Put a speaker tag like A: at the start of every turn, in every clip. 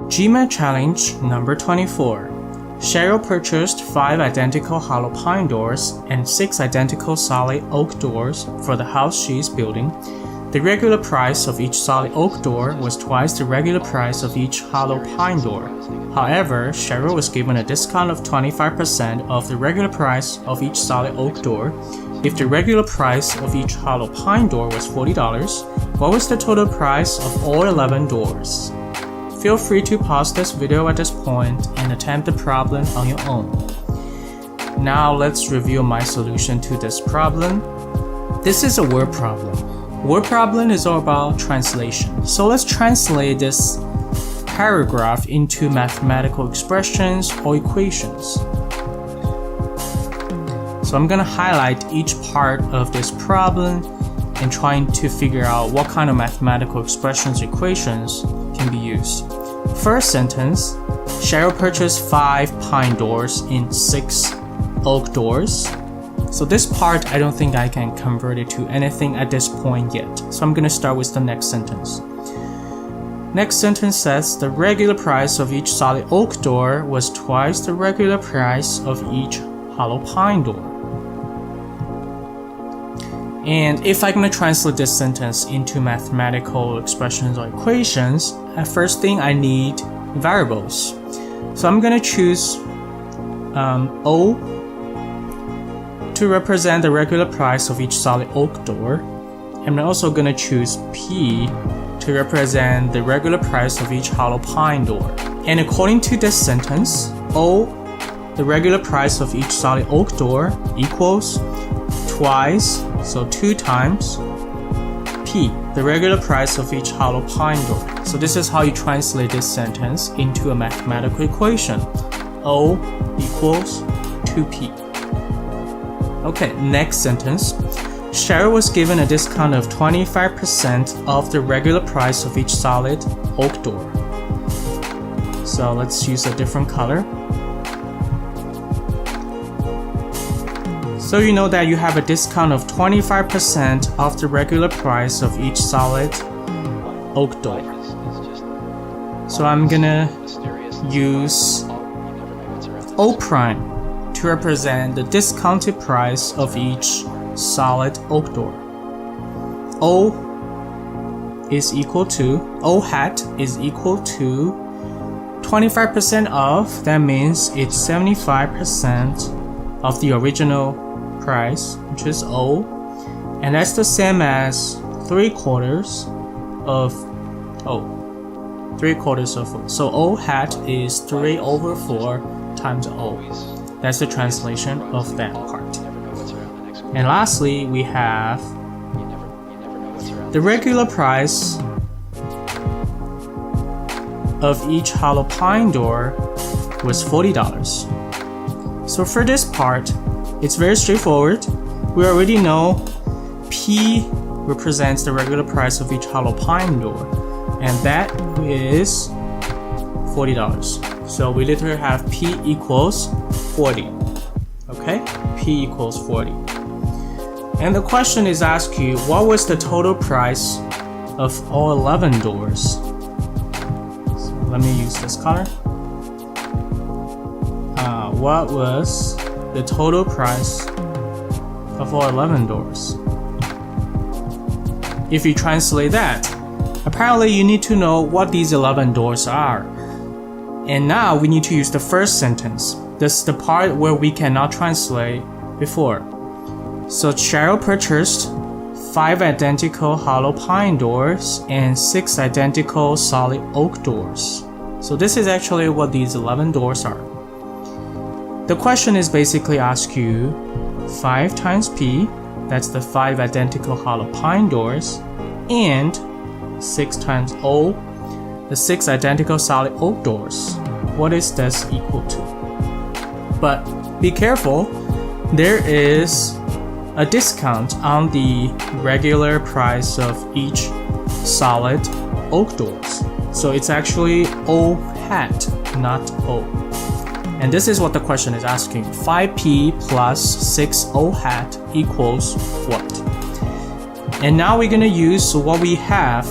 A: GMAT challenge number 24. Cheryl purchased 5 identical hollow pine doors and 6 identical solid oak doors for the house she is building. The regular price of each solid oak door was twice the regular price of each hollow pine door. However, Cheryl was given a discount of 25% of the regular price of each solid oak door. If the regular price of each hollow pine door was $40, what was the total price of all 11 doors? Feel free to pause this video at this point and attempt the problem on your own. Now let's review my solution to this problem. This is a word problem. Word problem is all about translation. So let's translate this paragraph into mathematical expressions or equations. So I'm going to highlight each part of this problem and trying to figure out what kind of mathematical expressions or equations can be used. First sentence, Cheryl purchased 5 pine doors and 6 oak doors. So this part, I don't think I can convert it to anything at this point yet. So I'm going to start with the next sentence. Next sentence says the regular price of each solid oak door was twice the regular price of each hollow pine door. And if I'm going to translate this sentence into mathematical expressions or equations, at first thing I need variables. So I'm going to choose O to represent the regular price of each solid oak door. I'm also going to choose P to represent the regular price of each hollow pine door. And according to this sentence, O, the regular price of each solid oak door, equals twice, so 2 times, P, the regular price of each hollow pine door. So this is how you translate this sentence into a mathematical equation. O equals 2P. Okay, next sentence. Cheryl was given a discount of 25% of the regular price of each solid oak door. So let's use a different color. So you know that you have a discount of 25% of the regular price of each solid oak door. So I'm gonna use O prime to represent the discounted price of each solid oak door. O is equal to, O hat is equal to 25% of, that means it's 75% of the original price, which is O, and that's the same as 3/4 of O. 3/4 of O. So O hat is 3/4 times O. That's the translation of that part. And lastly, we have the regular price of each hollow pine door was $40. So for this part, it's very straightforward. We already know P represents the regular price of each hollow pine door, and that is $40. So we literally have P equals 40. Okay? P equals 40. And the question is asking you, what was the total price of all 11 doors? So let me use this color. What was the total price of all 11 doors? If you translate that, apparently you need to know what these 11 doors are. And now we need to use the first sentence. This is the part where we cannot translate before. So Cheryl purchased 5 identical hollow pine doors and 6 identical solid oak doors. So this is actually what these 11 doors are. The question is basically ask you 5 times P, that's the 5 identical hollow pine doors, and 6 times O, the 6 identical solid oak doors. What is this equal to? But be careful, there is a discount on the regular price of each solid oak doors. So it's actually O hat, not O. And this is what the question is asking. 5P plus 6O hat equals what? And now we're going to use what we have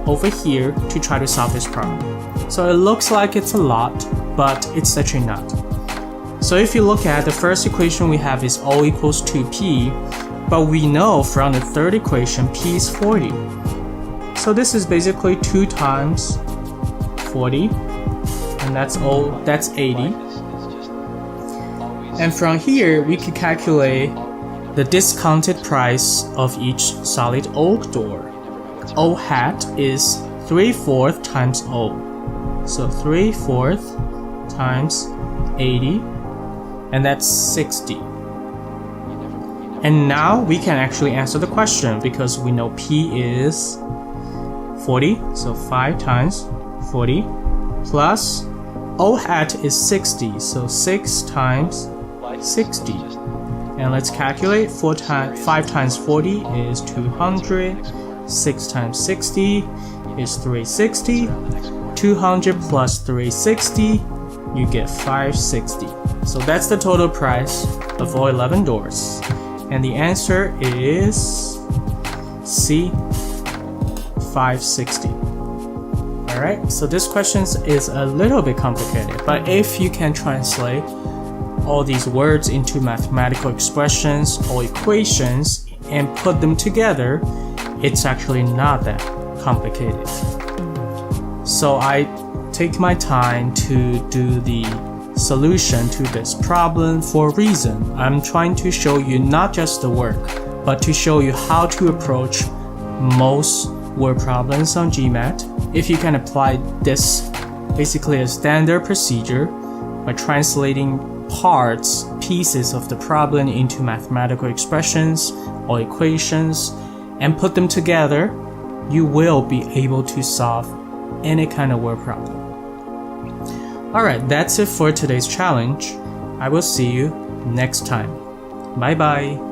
A: over here to try to solve this problem. So it looks like it's a lot, but it's actually not. So if you look at the first equation we have is O equals 2p, but we know from the third equation p is 40. So this is basically 2 times 40, and that's 80. And from here we can calculate the discounted price of each solid oak door. O hat is 3/4 times O. So 3/4 times 80, and that's 60. And now we can actually answer the question because we know P is 40, so 5 times 40, plus O hat is 60, so 6 times 60. And let's calculate. 5 times 40 is 200, 6 times 60 is 360, 200 plus 360, you get 560. So that's the total price of all 11 doors. And the answer is C, 560. Alright, so this question is a little bit complicated, but if you can translate all these words into mathematical expressions or equations and put them together, it's actually not that complicated. So I take my time to do the solution to this problem for a reason. I'm trying to show you not just the work, but to show you how to approach most word problems on GMAT. If you can apply this basically a standard procedure by translating pieces of the problem into mathematical expressions or equations and put them together, you will be able to solve any kind of word problem. Alright, that's it for today's challenge. I will see you next time. Bye bye.